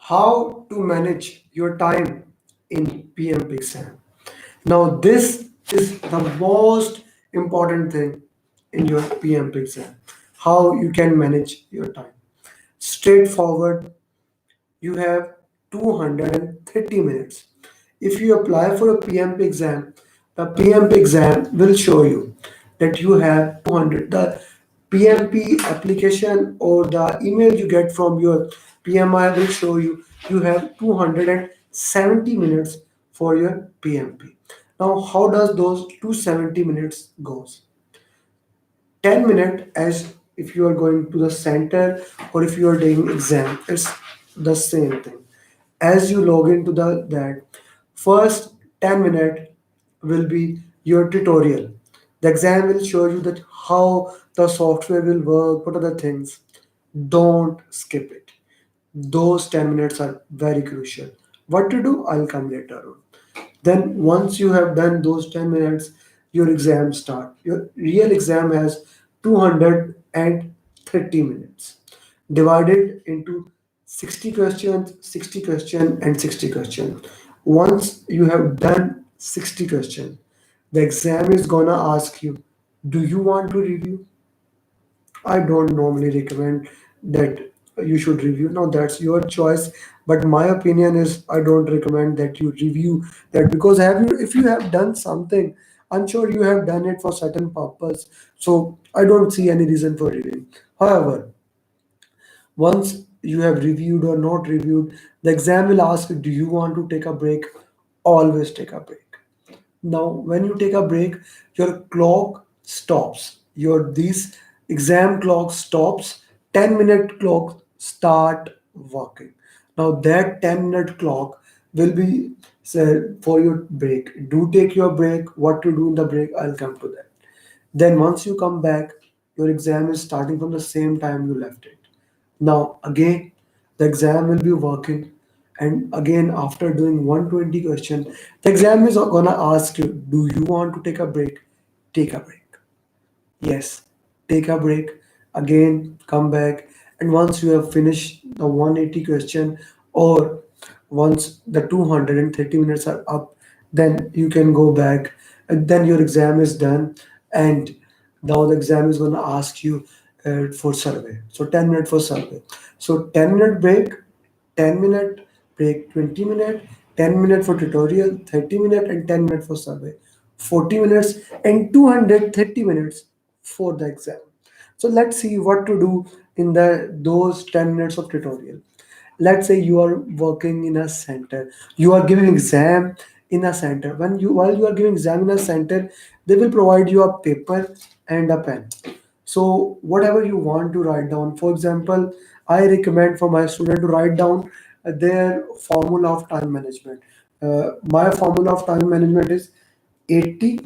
How to manage your time in PMP exam. Now, this is the most important thing in your PMP exam. How you can manage your time. Straightforward, you have 230 minutes. If you apply for a PMP exam, the PMP exam will show you that you have 200. The PMP application or the email you get from your PMI will show you have 270 minutes for your PMP. Now, how does those 270 minutes goes? 10 minutes as if you are going to the center or if you are taking exam, it's the same thing. As you log into the that first 10 minutes will be your tutorial. The exam will show you that how the software will work, what are the things. Don't skip it. Those 10 minutes are very crucial. What to do, I'll come later on. Then once you have done those 10 minutes, your exam start. Your real exam has 230 minutes divided into 60 questions, 60 questions, and 60 questions. Once you have done 60 questions, the exam is gonna ask you, do you want to review? I don't normally recommend that you should review. Now that's your choice, but my opinion is I don't recommend that you review that because have you if you have done something, I'm sure you have done it for certain purpose. So I don't see any reason for reviewing. However, once you have reviewed or not reviewed, the exam will ask you, do you want to take a break? Always take a break. Now, when you take a break, your clock stops. Your this exam clock stops. 10-minute clock start working. Now that 10-minute clock will be say, for your break. Do take your break. What to do in the break? I'll come to that. Then once you come back, your exam is starting from the same time you left it. Now again, the exam will be working, and again after doing 120 question, the exam is gonna ask you, do you want to take a break? Take a break. Yes, take a break. Again, come back, and once you have finished the 180 question, or once the 230 minutes are up, then you can go back, and then your exam is done, and now the exam is going to ask you for survey. So 10 minutes for survey. So 10-minute break, 10-minute break, 20 minute, 10 minute for tutorial, 30 minute, and 10 minute for survey. 40 minutes and 230 minutes for the exam. So let's see what to do in the those 10 minutes of tutorial. Let's say you are working in a center, you are giving exam in a center. When you while you are giving exam in a center, they will provide you a paper and a pen. So whatever you want to write down, for example, I recommend for my student to write down their formula of time management. My formula of time management is 80,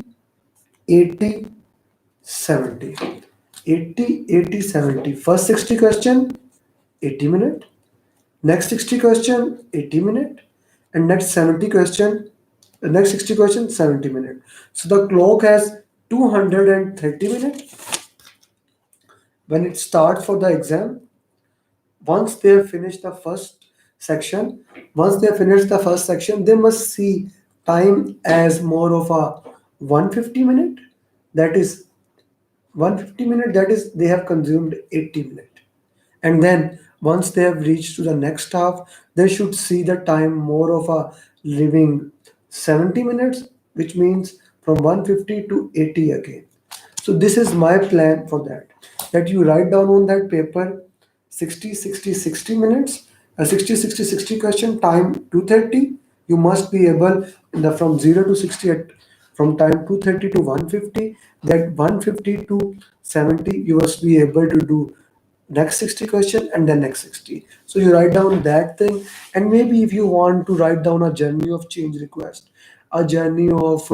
80, 70. 80, 80, 70. First 60 question, 80 minute. Next 60 question, 80 minute. And next 70 question, next 60 question, 70 minute. So the clock has 230 minutes when it starts for the exam. Once they have finished the first section, once they have finished the first section, they must see time as more of a 150 minute. That is 150 minute, that is they have consumed 80 minute. And then once they have reached to the next half, they should see the time more of a living 70 minutes, which means from 150 to 80 again. So this is my plan for that you write down on that paper 60 60 60 minutes, a 60 60 60 question, time 230. You must be able in the from 0 to 60 at from time 230 to 150, that 150 to 70 you must be able to do next 60 question and then next 60. So you write down that thing, and maybe if you want to write down a journey of change request, a journey of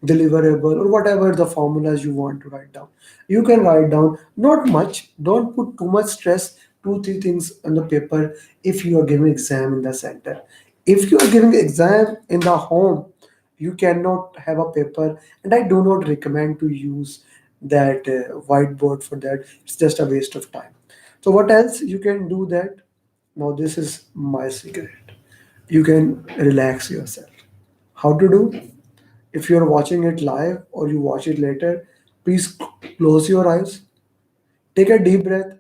deliverable, or whatever the formulas you want to write down, you can write down not much. Don't put too much stress, two three things on the paper. If you are giving exam in the center, if you are giving exam in the home, you cannot have a paper, and I do not recommend to use that whiteboard for that. It's just a waste of time. So what else you can do that? Now, this is my secret. You can relax yourself. How to do? If you're watching it live or you watch it later, please close your eyes, take a deep breath,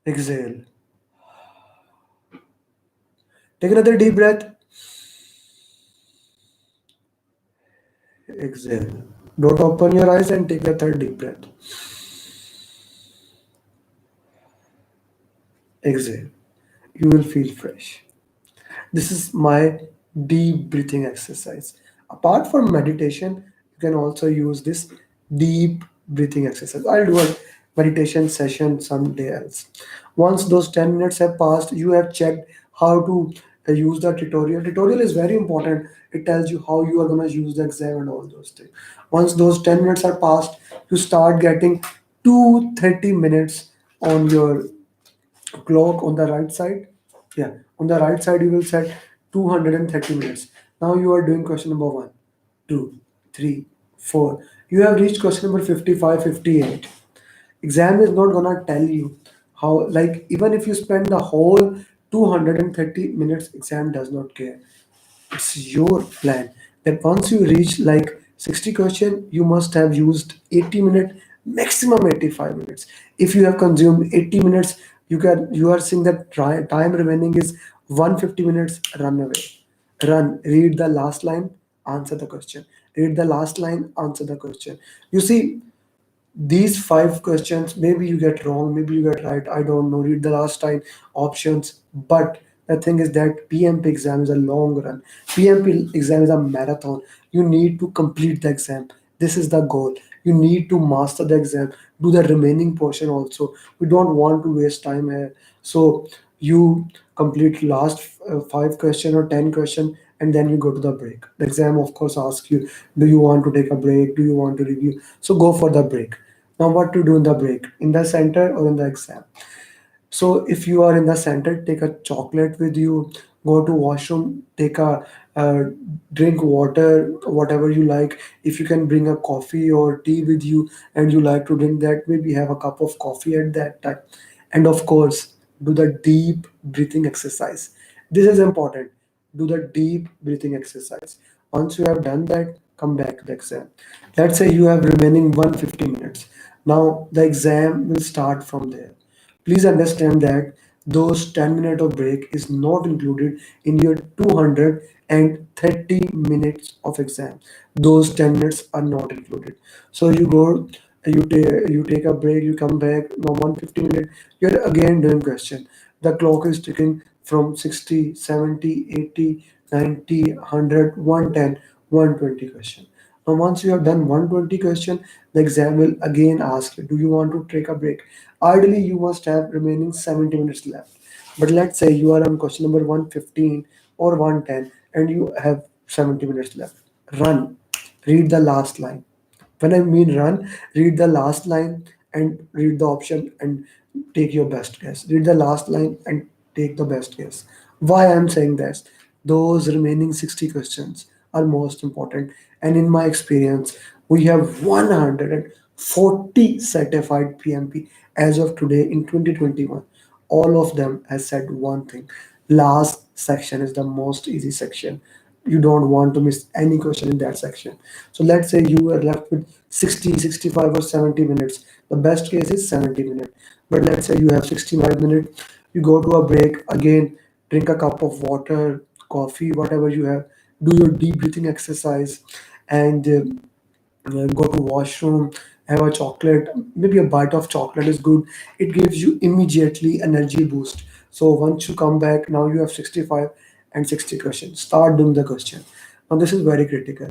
exhale. Take another deep breath, exhale. Don't open your eyes and take a third deep breath, exhale. You will feel fresh. This is my deep breathing exercise. Apart from meditation, you can also use this deep breathing exercise. I'll do a meditation session someday else. Once those 10 minutes have passed, you have checked how to use the tutorial. Tutorial is very important. It tells you how you are going to use the exam and all those things. Once those 10 minutes are passed, you start getting 2 30 minutes on your clock on the right side. Yeah, on the right side you will set 230 minutes. Now you are doing question number 1, 2, 3, 4. You have reached question number 55, 58. Exam is not gonna tell you how, like, even if you spend the whole 230 minutes, exam does not care. It's your plan that once you reach like 60 question, you must have used 80 minutes, maximum 85 minutes. If you have consumed 80 minutes, you are seeing that time remaining is 150 minutes. Run away, run, read the last line, answer the question, read the last line, answer the question. You see, these 5 questions, maybe you get wrong, maybe you get right, I don't know, read the last time options. But the thing is that PMP exam is a long run. PMP exam is a marathon. You need to complete the exam. This is the goal. You need to master the exam, do the remaining portion also. We don't want to waste time here. So you complete last 5 question or 10 question, and then you go to the break. The exam of course asks you, do you want to take a break, do you want to review? So go for the break. Now, what to do in the break? In the center or in the exam? So, if you are in the center, take a chocolate with you. Go to washroom. Take a drink water, whatever you like. If you can bring a coffee or tea with you, and you like to drink that, maybe have a cup of coffee at that time. And of course, do the deep breathing exercise. This is important. Do the deep breathing exercise. Once you have done that, come back to the exam. Let's say you have remaining 150 minutes. Now the exam will start from there. Please understand that those 10 minutes of break is not included in your 230 minutes of exam. Those 10 minutes are not included. So you go, you take a break, you come back. Now 150 minutes, you're again doing question. The clock is ticking from 60, 70, 80, 90, 100, 110, 120 question. Now once you have done 120 question, the exam will again ask you, do you want to take a break? Ideally, you must have remaining 70 minutes left. But let's say you are on question number 115 or 110 and you have 70 minutes left. Run. Read the last line. When I mean run, read the last line and read the option and take your best guess. Read the last line and take the best guess. Why I'm saying this? Those remaining 60 questions are most important. And in my experience, we have 140 certified PMP as of today in 2021. All of them has said one thing. Last section is the most easy section. You don't want to miss any question in that section. So let's say you are left with 60, 65, or 70 minutes. The best case is 70 minutes. But let's say you have 65 minutes. You go to a break again, drink a cup of water, coffee, whatever you have, do your deep breathing exercise, and go to washroom, have a chocolate. Maybe a bite of chocolate is good. It gives you immediately energy boost. So once you come back, now you have 65 and 60 questions. Start doing the question. Now this is very critical.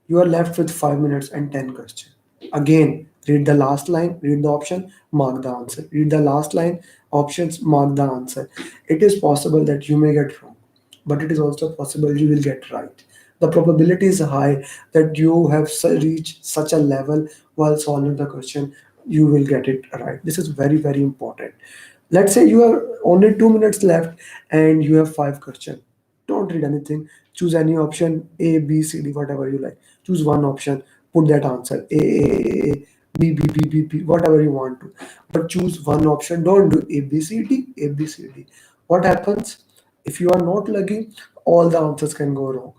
You are left with 5 minutes and 10 questions. Again, read the last line, read the option, mark the answer. Read the last line, options, mark the answer. It is possible that you may get wrong, but it is also possible you will get right. The probability is high that you have reached such a level while solving the question, you will get it right. This is very, very important. Let's say you have only 2 minutes left and you have 5 questions. Don't read anything. Choose any option A, B, C, D, whatever you like. Choose one option. Put that answer A, A, A, A. B, whatever you want to. But choose one option. Don't do A, B, C, D, A, B, C, D. What happens? If you are not lucky, all the answers can go wrong.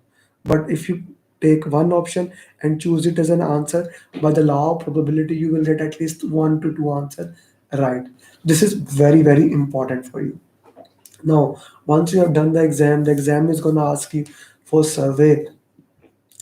But if you take one option and choose it as an answer, by the law of probability, you will get at least one to two answers right. This is very, very important for you. Now, once you have done the exam is gonna ask you for survey,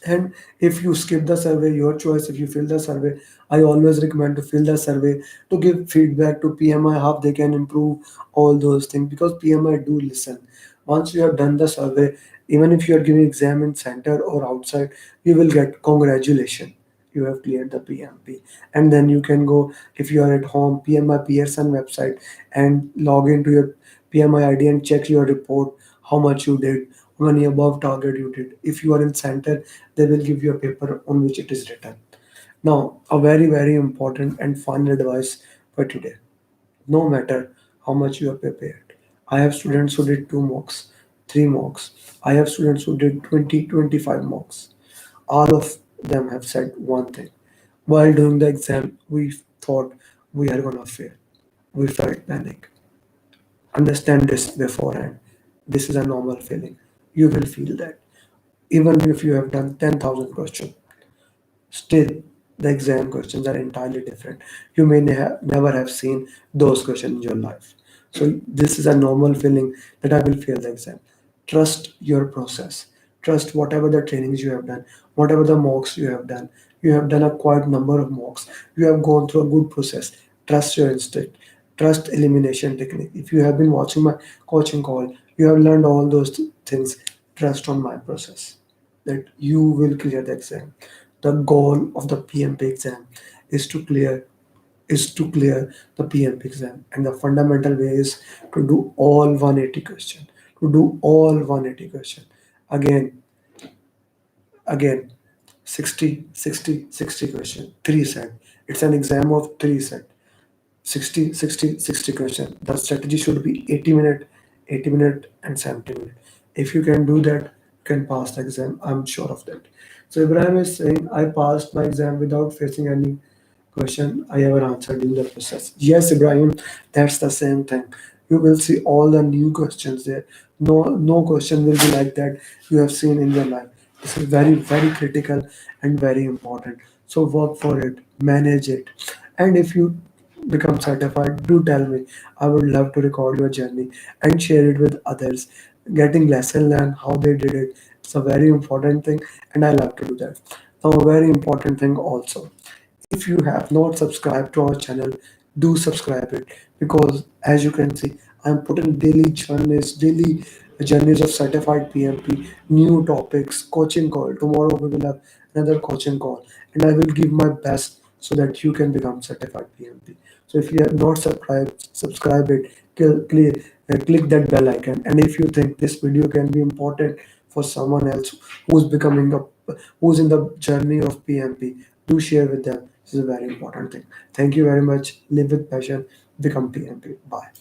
and if you skip the survey, your choice. If you fill the survey, I always recommend to fill the survey to give feedback to PMI how they can improve all those things, because PMI do listen. Once you have done the survey, even if you are giving exam in center or outside, you will get congratulation, you have cleared the PMP. And then you can go, if you are at home, PMI Pearson website, and log into your PMI ID and check your report, how much you did, how many above target you did. If you are in center, they will give you a paper on which it is written. Now, a very, very important and final advice for today. No matter how much you have prepared. I have students who did 2 mocks, 3 mocks. I have students who did 20, 25 mocks. All of them have said one thing. While doing the exam, we thought we are gonna fail. We felt panic. Understand this beforehand. This is a normal feeling. You will feel that. Even if you have done 10,000 questions, still the exam questions are entirely different. You may never have seen those questions in your life. So this is a normal feeling that I will fail the exam. Trust your process. Trust whatever the trainings you have done, whatever the mocks you have done. You have done a quite number of mocks. You have gone through a good process. Trust your instinct. Trust elimination technique. If you have been watching my coaching call, you have learned all those things. Trust on my process that you will clear the exam. The goal of the PMP exam is to clear the PMP exam, and the fundamental way is to do all 180 question. To do all 180 question. Again, again, 60, 60, 60 question, 3 set. It's an exam of 3 set. 60, 60, 60 question. The strategy should be 80 minute, 80 minute, and 70 minute. If you can do that, you can pass the exam. I'm sure of that. So Ibrahim is saying, I passed my exam without facing any question I ever answered in the process. Yes, Ibrahim, that's the same thing. You will see all the new questions there. No question will be like that you have seen in your life. This is very, very critical and very important. So work for it, manage it. And if you become certified, do tell me. I would love to record your journey and share it with others. Getting lesson learned how they did it. It's a very important thing, and I love to do that. Now, a very important thing also, if you have not subscribed to our channel, do subscribe it, because as you can see, I'm putting daily journeys of certified PMP, new topics, coaching call. Tomorrow we will have another coaching call, and I will give my best so that you can become certified PMP. So if you have not subscribed, subscribe it. Click that bell icon, and if you think this video can be important for someone else who's becoming a who's in the journey of PMP, do share with them. This is a very important thing. Thank you very much. Live with passion, become PMP. Bye.